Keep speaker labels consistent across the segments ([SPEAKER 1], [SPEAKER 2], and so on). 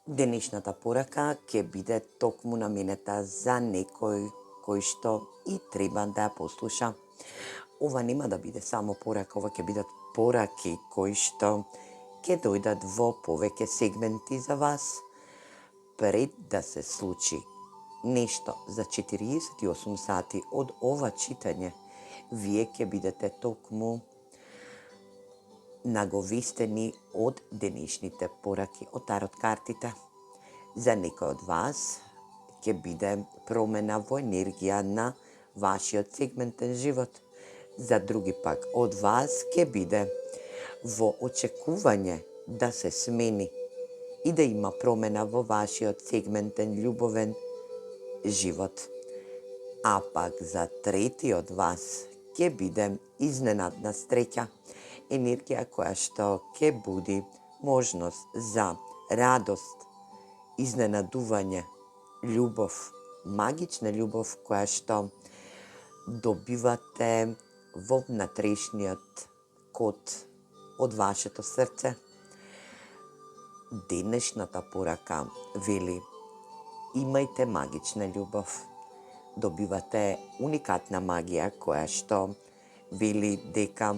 [SPEAKER 1] Денешната порака ќе биде токму наменета за некој кој што и треба да ја послуша. Ова нема да биде само порака, ова ќе бидат пораки кои што ќе дојдат во повеќе сегменти за вас. Пред да се случи нешто за 48 сати од ова читање, вие ќе бидете токму наговестени од денешните пораки од тарот картите. За некој од вас ќе биде промена во енергија на вашиот сегментен живот. За други пак од вас ќе биде во очекување да се смени и да има промена во вашиот сегментен љубовен живот. А пак за трети од вас ќе биде изненадна среќа, енергија која што ќе буди можност за радост, изненадување, љубов, магична љубов која што добивате во внатрешниот код од вашето срце. Денешната порака вели: имајте магична љубов. Добивате уникатна магија која што вели дека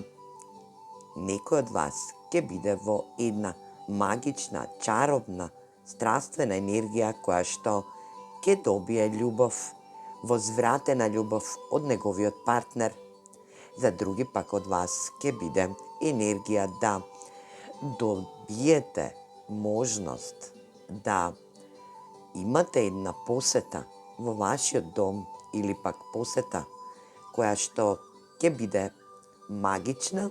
[SPEAKER 1] некој од вас ќе биде во една магична, чаробна, страствена енергија која што ќе добие љубов, возвратена љубов од неговиот партнер. За други пак од вас ќе биде енергија да добиете можност да имате една посета во вашиот дом или пак посета која што ќе биде магична,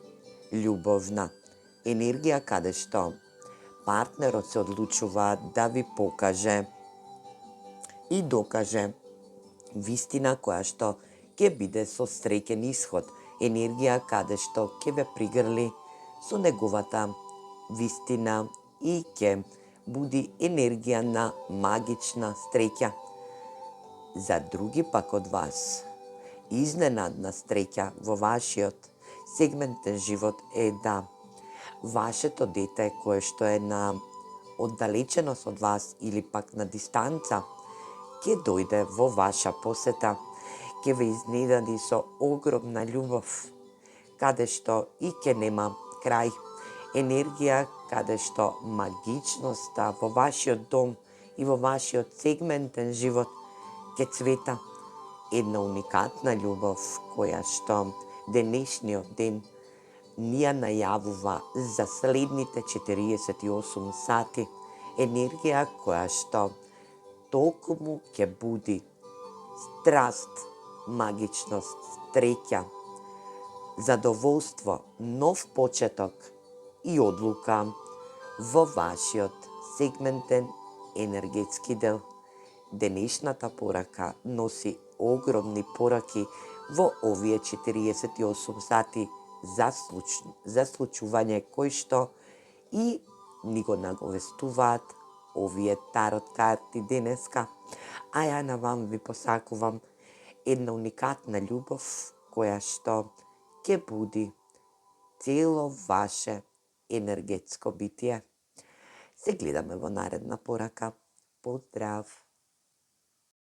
[SPEAKER 1] љубовна енергија каде што партнерот се одлучува да ви покаже и докаже вистина која што ќе биде со среќен исход, енергија каде што ќе ве пригрли со неговата вистина и ќе буди енергија на магична среќа. За други пак од вас, изненадна среќа во вашиот сегментен живот е да вашето дете кое што е на оддалеченост од вас или пак на дистанца ќе дојде во ваша посета, ќе ве изненади со огромна љубов, каде што и ќе нема крај, енергија каде што магичноста во вашиот дом и во вашиот сегментен живот ќе цвета. Една уникатна љубов која што денешниот ден ни ја најавува за следните 48 сати, енергија која што токму ќе буди страст, магичност, среќа, задоволство, нов почеток и одлука во вашиот сегментен енергетски дел. Денешната порака носи огромни пораки во овие 48 сати за случување кои што и ни го наговестуваат овие тарот карти денеска. А ја на вам ви посакувам една уникатна љубов која што ќе буди цело ваше енергетско битие. Се гледаме во наредна порака. Поздрав!